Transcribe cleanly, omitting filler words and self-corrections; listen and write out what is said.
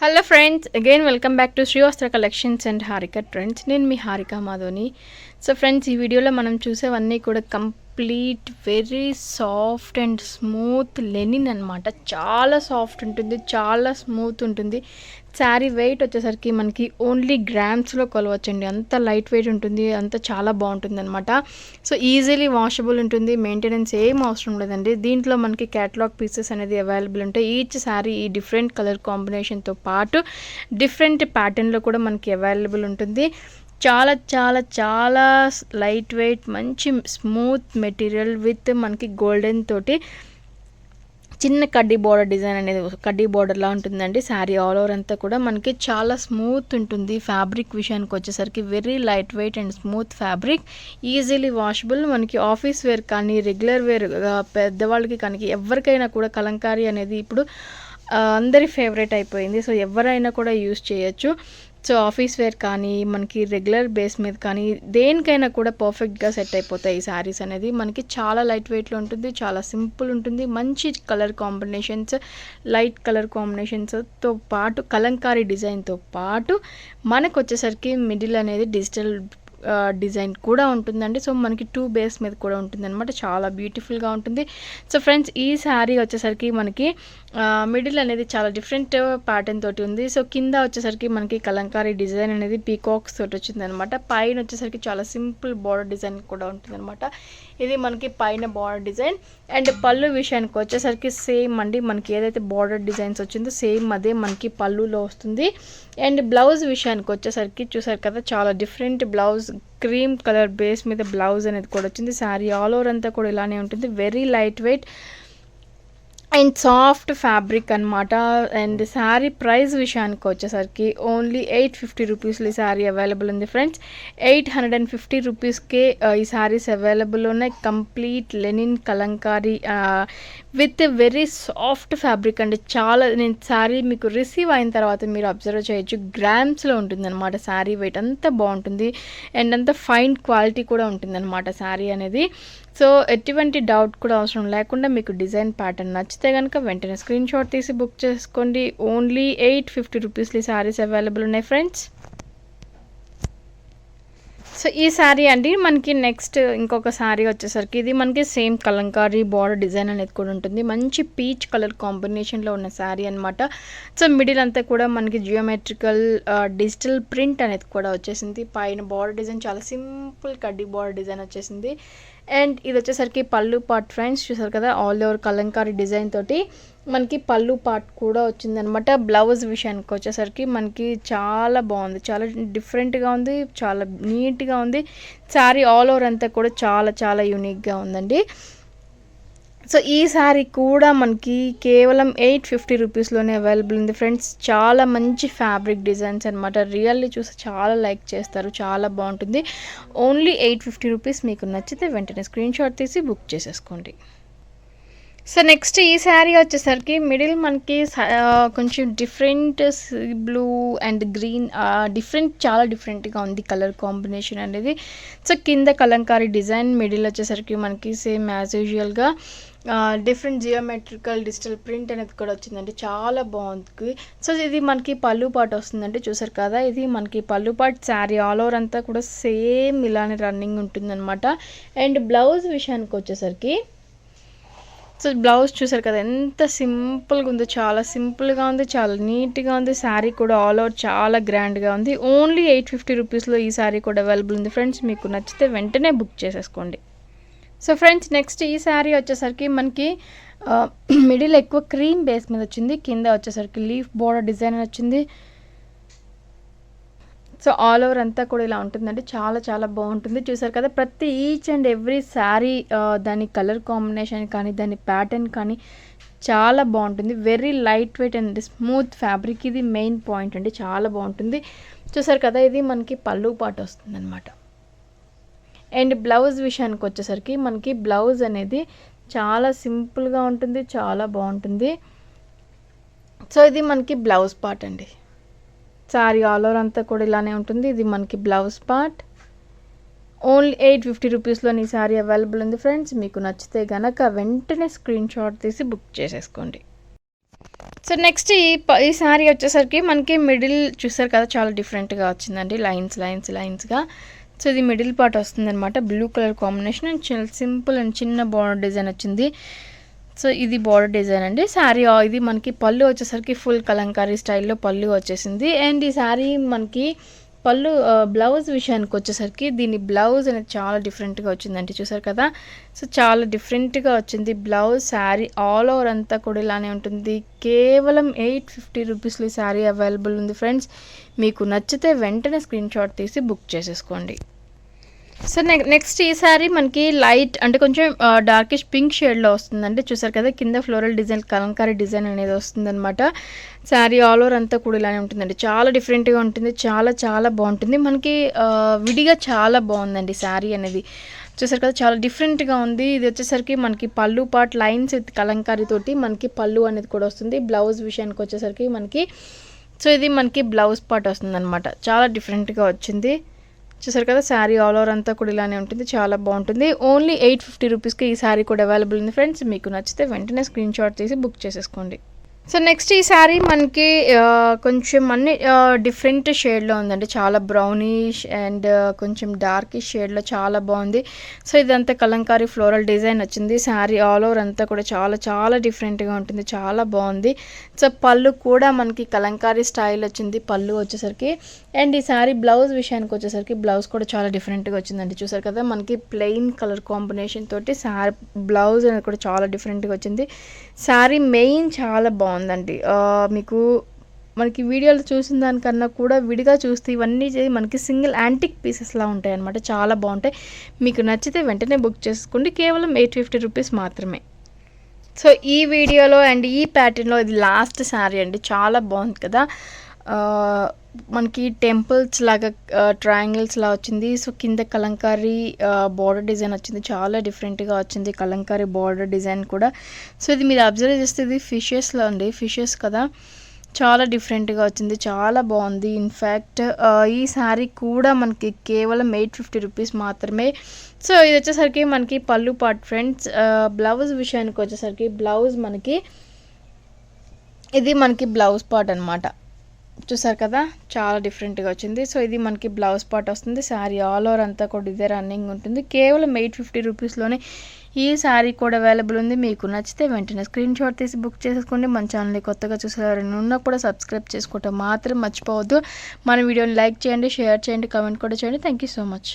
Hello friends, again welcome back to Srivastra collections and Harika trends. నేను మీ Harika Madhoni. So friends, ఈ వీడియోలో మనం చూసేవన్నీ కూడా complete very soft and smooth linen అనమాట. చాలా సాఫ్ట్ ఉంటుంది, చాలా స్మూత్ ఉంటుంది. శారీ వెయిట్ వచ్చేసరికి మనకి ఓన్లీ గ్రామ్స్లో కొలవచ్చండి. అంత లైట్ వెయిట్ ఉంటుంది, అంత చాలా బాగుంటుంది అనమాట. సో ఈజీలీ వాషబుల్ ఉంటుంది, మెయింటెనెన్స్ ఏం అవసరం లేదండి. దీంట్లో మనకి క్యాటలాగ్ పీసెస్ అనేది అవైలబుల్ ఉంటాయి. ఈచ్ శారీ ఈ డిఫరెంట్ కలర్ కాంబినేషన్తో పాటు డిఫరెంట్ ప్యాటర్న్లో కూడా మనకి అవైలబుల్ ఉంటుంది. చాలా చాలా చాలా లైట్ వెయిట్, మంచి స్మూత్ మెటీరియల్ విత్ మనకి గోల్డెన్ తోటి చిన్న కడ్డీ బోర్డర్ డిజైన్ అనేది కడ్డీ బోర్డర్లా ఉంటుందండి. శారీ ఆల్ ఓవర్ అంతా కూడా మనకి చాలా స్మూత్ ఉంటుంది. ఫ్యాబ్రిక్ విషయానికి వచ్చేసరికి very light weight and smooth fabric, easily washable. మనకి ఆఫీస్ వేర్ కానీ రెగ్యులర్ వేర్ పెద్దవాళ్ళకి కానీ ఎవరికైనా కూడా కలంకారీ అనేది ఇప్పుడు అందరి ఫేవరెట్ అయిపోయింది. సో ఎవరైనా కూడా యూస్ చేయొచ్చు. సో ఆఫీస్ వేర్ కానీ మనకి రెగ్యులర్ బేస్ మీద కానీ దేనికైనా కూడా పర్ఫెక్ట్గా సెట్ అయిపోతాయి ఈ శారీస్ అనేది. మనకి చాలా లైట్ వెయిట్లో ఉంటుంది, చాలా సింపుల్ ఉంటుంది. మంచి కలర్ కాంబినేషన్స్, లైట్ కలర్ కాంబినేషన్స్తో పాటు కలంకారీ డిజైన్తో పాటు మనకు వచ్చేసరికి మిడిల్ అనేది డిజిటల్ డిజైన్ కూడా ఉంటుందండి. సో మనకి 2 బేస్ మీద కూడా ఉంటుంది అనమాట. చాలా బ్యూటిఫుల్గా ఉంటుంది. సో ఫ్రెండ్స్, ఈ శారీ వచ్చేసరికి మనకి మిడిల్ అనేది చాలా డిఫరెంట్ ప్యాటర్న్ తోటి ఉంది. సో కింద వచ్చేసరికి మనకి కలంకారీ డిజైన్ అనేది పీకాక్స్ తోటి వచ్చింది అనమాట. పైన వచ్చేసరికి చాలా సింపుల్ బార్డర్ డిజైన్ కూడా ఉంటుంది అనమాట. ఇది మనకి పైన బార్డర్ డిజైన్. అండ్ పళ్ళు విషయానికి వచ్చేసరికి సేమ్ అండి, మనకి ఏదైతే బార్డర్ డిజైన్స్ వచ్చిందో సేమ్ అదే మనకి పళ్ళులో వస్తుంది. అండ్ బ్లౌజ్ విషయానికి వచ్చేసరికి చూసారు కదా, చాలా different blouse, cream colour base మీద బ్లౌజ్ అనేది కూడా వచ్చింది. శారీ ఆల్ ఓవర్ అంతా కూడా ఇలానే ఉంటుంది. Very light weight and soft fabric అనమాట. అండ్ శారీ ప్రైస్ విషయానికి వచ్చేసరికి ఓన్లీ 850 రూపీస్లో ఈ శారీ అవైలబుల్ ఉంది ఫ్రెండ్స్. 850 రూపీస్కే ఈ శారీస్ అవైలబుల్ ఉన్నాయి. Complete linen kalamkari with very soft fabric అండి. చాలా, నేను శారీ మీకు రిసీవ్ అయిన తర్వాత మీరు అబ్జర్వ్ చేయొచ్చు, గ్రామ్స్లో ఉంటుందన్నమాట. శారీ వెయిట్ అంతా బాగుంటుంది అండ్ అంత ఫైన్ క్వాలిటీ కూడా ఉంటుందన్నమాట శారీ అనేది. సో ఎటువంటి డౌట్ కూడా అవసరం లేకుండా మీకు డిజైన్ ప్యాటర్న్ నచ్చితే కనుక వెంటనే స్క్రీన్ షాట్ తీసి బుక్ చేసుకోండి. ఓన్లీ 850 రూపీస్లో శారీస్ అవైలబుల్ ఉన్నాయి ఫ్రెండ్స్. సో ఈ శారీ అండి మనకి నెక్స్ట్ ఇంకొక శారీ వచ్చేసరికి ఇది మనకి సేమ్ కలంకారీ బార్డర్ డిజైన్ అనేది కూడా ఉంటుంది. మంచి పీచ్ కలర్ కాంబినేషన్లో ఉన్న శారీ అనమాట. సో మిడిల్ అంతా కూడా మనకి జియోమెట్రికల్ డిజిటల్ ప్రింట్ అనేది కూడా వచ్చేసింది. పైన బార్డర్ డిజైన్ చాలా సింపుల్ కడ్డీ బార్డర్ డిజైన్ వచ్చేసింది. అండ్ ఇది వచ్చేసరికి పళ్ళు పార్ట్ ఫ్రెండ్స్, చూసారు కదా, ఆల్ ఓవర్ కలంకారీ డిజైన్ తోటి మనకి పళ్ళు పార్ట్ కూడా వచ్చిందనమాట. బ్లౌజ్ విషయానికి వచ్చేసరికి మనకి చాలా బాగుంది, చాలా డిఫరెంట్గా ఉంది, చాలా నీట్గా ఉంది. శారీ ఆల్ ఓవర్ అంతా కూడా చాలా చాలా యూనిక్గా ఉందండి. సో ఈ శారీ కూడా మనకి కేవలం 850 రూపీస్లోనే అవైలబుల్ ఉంది ఫ్రెండ్స్. చాలా మంచి ఫ్యాబ్రిక్ డిజైన్స్ అనమాట. రియల్లీ చూసి చాలా లైక్ చేస్తారు, చాలా బాగుంటుంది. Only 850 rupees. మీకు నచ్చితే వెంటనే స్క్రీన్ షాట్ తీసి బుక్ చేసేసుకోండి. సో నెక్స్ట్ ఈ శారీ వచ్చేసరికి మిడిల్ మనకి కొంచెం different blue and green different, చాలా డిఫరెంట్గా ఉంది కలర్ కాంబినేషన్ అనేది. సో కింద కలంకారీ డిజైన్, మిడిల్ వచ్చేసరికి మనకి సేమ్ యాజ్ యూజువల్గా డిఫరెంట్ జియోమెట్రికల్ డిజిటల్ ప్రింట్ అనేది కూడా వచ్చిందండి. చాలా బాగుంది. సో ఇది మనకి పళ్ళు పాటు వస్తుందండి. చూసారు కదా, ఇది మనకి పళ్ళు పాటు. శారీ ఆల్ ఓవర్ అంతా కూడా సేమ్ ఇలానే రన్నింగ్ ఉంటుందన్నమాట. అండ్ బ్లౌజ్ విషయానికి వచ్చేసరికి, సో బ్లౌజ్ చూసారు కదా ఎంత సింపుల్గా ఉందో, చాలా సింపుల్గా ఉంది, చాలా నీట్గా ఉంది. శారీ కూడా ఆల్ ఓవర్ చాలా గ్రాండ్గా ఉంది. ఓన్లీ 850 రూపీస్లో ఈ శారీ కూడా అవైలబుల్ ఉంది ఫ్రెండ్స్. మీకు నచ్చితే వెంటనే బుక్ చేసేసుకోండి. సో ఫ్రెండ్స్, నెక్స్ట్ ఈ శారీ వచ్చేసరికి మనకి మిడిల్ ఎక్కువ క్రీమ్ బేస్ మీద వచ్చింది. కింద వచ్చేసరికి లీఫ్ బోర్డర్ డిజైన్ వచ్చింది. సో ఆల్ ఓవర్ అంతా కూడా ఇలా ఉంటుందండి. చాలా చాలా బాగుంటుంది. చూసారు కదా, ప్రతి ఈచ్ అండ్ ఎవ్రీ శారీ దాని కలర్ కాంబినేషన్ కానీ దాని ప్యాటర్న్ కానీ చాలా బాగుంటుంది. Very light weight and smooth fabric, ఇది మెయిన్ పాయింట్ అండి. చాలా బాగుంటుంది. చూసారు కదా, ఇది మనకి పళ్ళు పాటు వస్తుంది అనమాట. అండ్ బ్లౌజ్ విషయానికి వచ్చేసరికి మనకి బ్లౌజ్ అనేది చాలా సింపుల్గా ఉంటుంది, చాలా బాగుంటుంది. సో ఇది మనకి బ్లౌజ్ పార్ట్ అండి. శారీ ఆల్ ఓవర్ అంతా కూడా ఇలానే ఉంటుంది. ఇది మనకి బ్లౌజ్ పార్ట్. ఓన్లీ 850 రూపీస్లో ఈ శారీ అవైలబుల్ ఉంది ఫ్రెండ్స్. మీకు నచ్చితే కనుక వెంటనే స్క్రీన్ షాట్ తీసి బుక్ చేసేసుకోండి. సో నెక్స్ట్ ఈ శారీ వచ్చేసరికి మనకి మిడిల్ చూసారు కదా, చాలా డిఫరెంట్గా వచ్చిందండి, లైన్స్గా. సో ఇది మిడిల్ పార్ట్ వస్తుందన్నమాట, బ్లూ కలర్ కాంబినేషన్ అండ్ చాలా సింపుల్ అండ్ చిన్న బార్డర్ డిజైన్ వచ్చింది. సో ఇది బార్డర్ డిజైన్ అండి. శారీ ఇది మనకి పళ్ళు వచ్చేసరికి ఫుల్ కలంకారీ స్టైల్లో పళ్ళు వచ్చేసింది. అండ్ ఈ శారీ మనకి పళ్ళు బ్లౌజ్ విషయానికి వచ్చేసరికి దీని బ్లౌజ్ అనేది చాలా డిఫరెంట్గా వచ్చిందండి, చూసారు కదా. సో చాలా డిఫరెంట్గా వచ్చింది బ్లౌజ్. శారీ ఆల్ ఓవర్ అంతా కూడా ఇలానే ఉంటుంది. కేవలం 850 రూపీస్లో ఈ శారీ అవైలబుల్ ఉంది ఫ్రెండ్స్. మీకు నచ్చితే వెంటనే స్క్రీన్ షాట్ తీసి బుక్ చేసేసుకోండి. సో నెక్స్ట్ ఈ శారీ మనకి లైట్ అంటే కొంచెం డార్కిష్ పింక్ షేడ్లో వస్తుందండి, చూసారు కదా. కింద ఫ్లోరల్ డిజైన్, కలంకారీ డిజైన్ అనేది వస్తుందన్నమాట. శారీ ఆల్ ఓవర్ అంతా కూడా ఇలానే ఉంటుందండి, చాలా డిఫరెంట్గా ఉంటుంది, చాలా బాగుంటుంది. మనకి విడిగా చాలా బాగుందండి శారీ అనేది, చూసారు కదా, చాలా డిఫరెంట్గా ఉంది. ఇది వచ్చేసరికి మనకి పళ్ళు పార్ట్ లైన్స్ విత్ కలంకారీ తోటి మనకి పళ్ళు అనేది కూడా వస్తుంది. బ్లౌజ్ విషయానికి వచ్చేసరికి మనకి సో ఇది మనకి బ్లౌజ్ పార్ట్ వస్తుందన్నమాట, చాలా డిఫరెంట్గా వచ్చింది, చూసారు కదా. శారీ ఆల్ ఓవర్ అంతా కూడా ఇలానే ఉంటుంది, చాలా బాగుంటుంది. ఓన్లీ 850 రూపీస్కి ఈ శారీ కూడా అవైలబుల్ ఉంది ఫ్రెండ్స్. మీకు నచ్చితే వెంటనే స్క్రీన్ షాట్ తీసి బుక్ చేసేసుకోండి. సో నెక్స్ట్ ఈ శారీ మనకి కొంచెం అన్ని డిఫరెంట్ షేడ్లో ఉందండి, చాలా బ్రౌనిష్ అండ్ కొంచెం డార్కిష్ షేడ్లో చాలా బాగుంది. సో ఇదంతా కలంకారీ ఫ్లోరల్ డిజైన్ వచ్చింది. శారీ ఆల్ ఓవర్ అంతా కూడా చాలా డిఫరెంట్గా ఉంటుంది, చాలా బాగుంది. సో పళ్ళు కూడా మనకి కలంకారీ స్టైల్ వచ్చింది పళ్ళు వచ్చేసరికి. అండ్ ఈ శారీ బ్లౌజ్ విషయానికి వచ్చేసరికి బ్లౌజ్ కూడా చాలా డిఫరెంట్గా వచ్చిందండి, చూసారు కదా. మనకి ప్లెయిన్ కలర్ కాంబినేషన్ తోటి శారీ బ్లౌజ్ అనేది కూడా చాలా డిఫరెంట్గా వచ్చింది. శారీ మెయిన్ చాలా బాగుందండి. మీకు మనకి వీడియోలో చూసిన దానికన్నా కూడా విడిగా చూస్తే ఇవన్నీ మనకి సింగిల్ యాంటిక్ పీసెస్లా ఉంటాయి అన్నమాట, చాలా బాగుంటాయి. మీకు నచ్చితే వెంటనే బుక్ చేసుకోండి, కేవలం 850 రూపీస్ మాత్రమే. సో ఈ వీడియోలో అండ్ ఈ ప్యాటర్న్లో ఇది లాస్ట్ శారీ అండి, చాలా బాగుంది కదా. మనకి టెంపుల్స్ లాగా ట్రయాంగిల్స్ లా వచ్చింది. సో కింద కలంకారీ బార్డర్ డిజైన్ వచ్చింది, చాలా డిఫరెంట్గా వచ్చింది కలంకారీ బార్డర్ డిజైన్ కూడా. సో ఇది మీరు అబ్జర్వ్ చేస్తే ఇది ఫిషెస్లో అండి, ఫిషెస్ కదా, చాలా డిఫరెంట్గా వచ్చింది, చాలా బాగుంది. ఇన్ఫ్యాక్ట్ ఈ శారీ కూడా మనకి కేవలం 850 రూపీస్ మాత్రమే. సో ఇది వచ్చేసరికి మనకి పళ్ళు పార్ట్ ఫ్రెండ్స్. బ్లౌజ్ విషయానికి వచ్చేసరికి బ్లౌజ్ మనకి ఇది మనకి బ్లౌజ్ పార్ట్ అనమాట, చూసారు కదా, చాలా డిఫరెంట్గా వచ్చింది. సో ఇది మనకి బ్లౌజ్ పార్ట్ వస్తుంది. శారీ ఆల్ ఓవర్ అంతా కూడా ఇదే రన్నింగ్ ఉంటుంది. కేవలం 850 రూపీస్లోనే ఈ శారీ కూడా అవైలబుల్ ఉంది. మీకు నచ్చితే వెంటనే స్క్రీన్ షాట్ తీసి బుక్ చేసుకోండి. మన ఛానల్ని కొత్తగా చూసేవారైనా ఉన్నా కూడా సబ్స్క్రైబ్ చేసుకోవటం మాత్రం మర్చిపోవద్దు. మన వీడియోని లైక్ చేయండి, షేర్ చేయండి, కామెంట్ కూడా చేయండి. Thank you so much.